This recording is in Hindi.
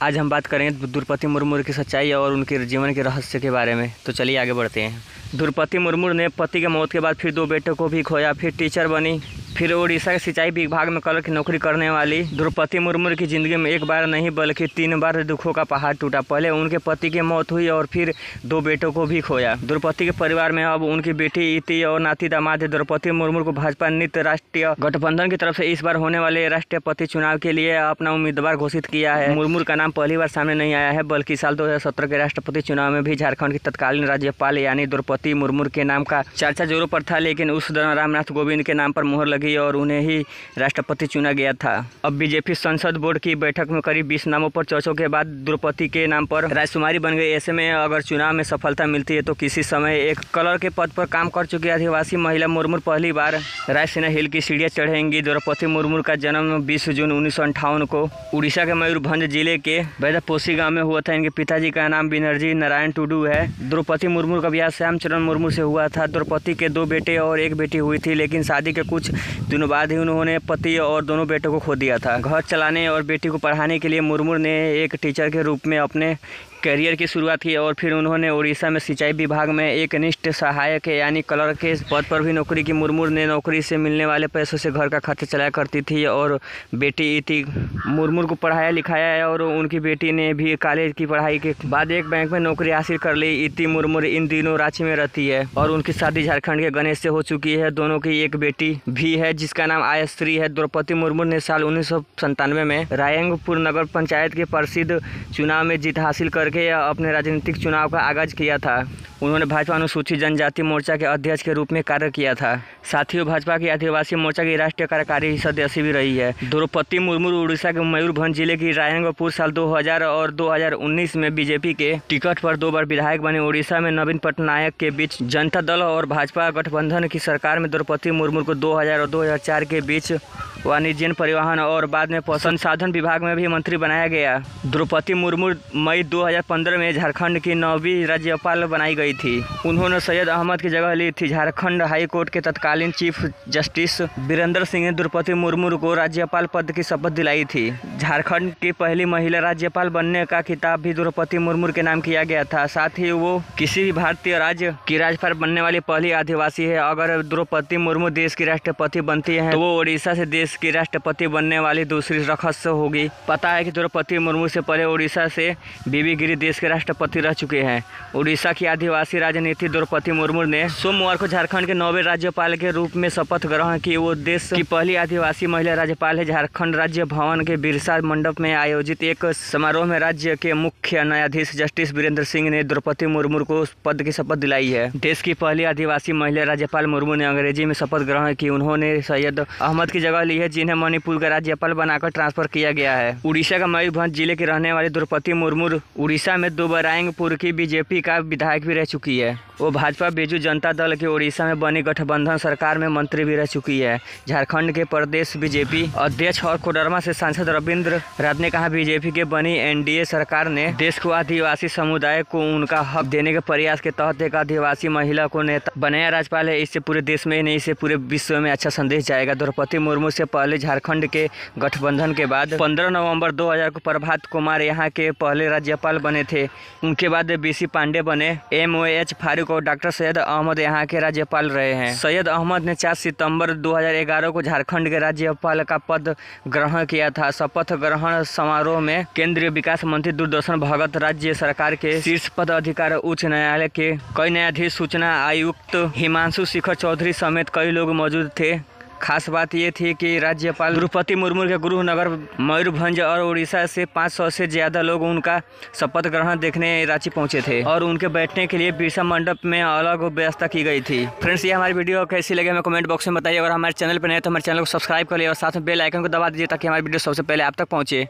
आज हम बात करेंगे द्रौपदी मुर्मू की सच्चाई और उनके जीवन के रहस्य के बारे में। तो चलिए आगे बढ़ते हैं। द्रौपदी मुर्मू ने पति के मौत के बाद फिर 2 बेटों को भी खोया, फिर टीचर बनी, फिर उड़ीसा के सिंचाई विभाग में कलर की नौकरी करने वाली द्रौपदी मुर्मू की ज़िंदगी में एक बार नहीं बल्कि 3 बार दुखों का पहाड़ टूटा। पहले उनके पति की मौत हुई और फिर 2 बेटों को भी खोया। द्रौपदी के परिवार में अब उनकी बेटी इति और नाती दामाद है। द्रौपदी मुर्मू को भाजपा नित्य राष्ट्रीय गठबंधन की तरफ से इस बार होने वाले राष्ट्रपति चुनाव के लिए अपना उम्मीदवार घोषित किया है। मुर्मू का नाम पहली बार सामने नहीं आया है, बल्कि साल 2017 के राष्ट्रपति चुनाव में भी झारखंड की तत्कालीन राज्यपाल यानी द्रौपदी मुर्मू के नाम का चर्चा जोरों पर था, लेकिन उस दौरान रामनाथ कोविंद के नाम पर मुहर लगी और उन्हें ही राष्ट्रपति चुना गया था। अब बीजेपी संसद बोर्ड की बैठक में करीब 20 नामों पर चर्चा के बाद द्रौपदी के नाम पर राजकुमारी बन गई। ऐसे में अगर चुनाव में सफलता मिलती है तो किसी समय एक कलर के पद पर काम कर चुकी आदिवासी महिला मुर्मू पहली बार रायसेना हिल की सीढ़ियां चढ़ेंगी। द्रौपदी मुर्मू का जन्म 20 जून 1958 को उड़ीसा के मयूरभंज जिले के बैदापोसी गांव में हुआ था। इनके पिताजी का नाम बनर्जी नारायण टुडू है। द्रौपदी मुर्मू का ब्याह श्यामचरण मुर्मू से हुआ था। द्रौपदी के 2 बेटे और 1 बेटी हुई थी, लेकिन शादी के कुछ दिनों बाद ही उन्होंने पति और दोनों बेटों को खो दिया था। घर चलाने और बेटी को पढ़ाने के लिए मुर्मू ने एक टीचर के रूप में अपने करियर की शुरुआत की और फिर उन्होंने उड़ीसा में सिंचाई विभाग में एक कनिष्ठ सहायक यानी क्लर्क के पद पर भी नौकरी की। मुर्मू ने नौकरी से मिलने वाले पैसों से घर का खर्च चलाया करती थी और बेटी इति मुर्मू को पढ़ाया लिखाया और उनकी बेटी ने भी कॉलेज की पढ़ाई के बाद एक बैंक में नौकरी हासिल कर ली। इति मुर्मू इन दिनों रांची में रहती है और उनकी शादी झारखंड के गणेश से हो चुकी है। दोनों की एक बेटी भी है जिसका नाम आयश्री है। द्रौपदी मुर्मू ने साल 1997 में रायंगपुर नगर पंचायत के प्रसिद्ध चुनाव में जीत हासिल करके अपने राजनीतिक चुनाव का आगाज किया था। उन्होंने भाजपा अनुसूचित जनजाति मोर्चा के अध्यक्ष के रूप में कार्य किया था। साथ ही भाजपा की आदिवासी मोर्चा की राष्ट्रीय कार्यकारी सदस्य भी रही है। द्रौपदी मुर्मू उड़ीसा के मयूरभंज जिले की रायंगपुर साल 2000 और 2019 में बीजेपी के टिकट पर 2 बार विधायक बने। उड़ीसा में नवीन पटनायक के बीच जनता दल और भाजपा गठबंधन की सरकार में द्रौपदी मुर्मू को 2000 और 2004 के बीच वाणिज्य परिवहन और बाद में संसाधन विभाग में भी मंत्री बनाया गया। द्रौपदी मुर्मू मई 2015 में झारखंड की 9वीं राज्यपाल बनाई गई थी। उन्होंने सैयद अहमद की जगह ली थी। झारखंड हाई कोर्ट के तत्कालीन चीफ जस्टिस वीरेंद्र सिंह ने द्रौपदी मुर्मू को राज्यपाल पद की शपथ दिलाई थी। झारखंड की पहली महिला राज्यपाल बनने का खिताब भी द्रौपदी मुर्मू के नाम किया गया था। साथ ही वो किसी भी भारतीय राज्य की राज्यपाल बनने वाली पहली आदिवासी है। अगर द्रौपदी मुर्मू देश की राष्ट्रपति बनती है तो वो उड़ीसा से देश की राष्ट्रपति बनने वाली दूसरी शख्स होगी। पता है कि द्रौपदी मुर्मू से पहले उड़ीसा से बीबी गिरी देश के राष्ट्रपति रह चुके हैं। उड़ीसा की आदिवासी राजनीति द्रौपदी मुर्मू ने सोमवार को झारखंड के 9वें राज्यपाल के रूप में शपथ ग्रहण की। वो देश की पहली आदिवासी महिला राज्यपाल है। झारखंड राज्य भवन के बिरसा मंडप में आयोजित एक समारोह में राज्य के मुख्य न्यायाधीश जस्टिस वीरेंद्र सिंह ने द्रौपदी मुर्मू को पद की शपथ दिलाई है। देश की पहली आदिवासी महिला राज्यपाल मुर्मू ने अंग्रेजी में शपथ ग्रहण की। उन्होंने सैयद अहमद की जगह ली है, जिन्हें मणिपुर का राज्यपाल बनाकर ट्रांसफर किया गया है। उड़ीसा का मयूरभंज जिले की रहने वाली द्रौपदी मुर्मू उड़ीसा में 2 बार रायंगपुर की बीजेपी का विधायक भी रह चुकी है। वो भाजपा बीजू जनता दल के उड़ीसा में बनी गठबंधन सरकार में मंत्री भी रह चुकी है। झारखंड के प्रदेश बीजेपी अध्यक्ष और कोडरमा से सांसद रविंद्र राज ने कहा, बीजेपी के बनी एनडीए सरकार ने देश को आदिवासी समुदाय को उनका हक देने के प्रयास के तहत एक आदिवासी महिला को नेता बनाया राज्यपाल है। इससे पूरे देश में ही नहीं, इससे पूरे विश्व में अच्छा संदेश जाएगा। द्रौपदी मुर्मू से पहले झारखंड के गठबंधन के बाद 15 नवंबर 2000 को प्रभात कुमार यहाँ के पहले राज्यपाल बने थे। उनके बाद बीसी पांडे बने। MOH फारूक और डॉक्टर सैयद अहमद यहाँ के राज्यपाल रहे हैं। सैयद अहमद ने 4 सितंबर 2011 को झारखंड के राज्यपाल का पद ग्रहण किया था। शपथ ग्रहण समारोह में केंद्रीय विकास मंत्री दूरदर्शन भगत, राज्य सरकार के शीर्ष पद अधिकारी, उच्च न्यायालय के कई न्यायाधीश, सूचना आयुक्त हिमांशु शेखर चौधरी समेत कई लोग मौजूद थे। खास बात ये थी कि राज्यपाल द्रौपदी मुर्मू के गृह नगर मयूरभंज और उड़ीसा से 500 से ज़्यादा लोग उनका शपथ ग्रहण देखने रांची पहुंचे थे और उनके बैठने के लिए बिरसा मंडप में अलग व्यवस्था की गई थी। फ्रेंड्स, ये हमारी वीडियो कैसी लगे हमें कमेंट बॉक्स में बताइए। अगर हमारे चैनल पर नए तो हमारे चैनल को सब्सक्राइब कर लिया और साथ में बेल आइकन को दबा दीजिए ताकि हमारी वीडियो सबसे पहले आप तक पहुँचे।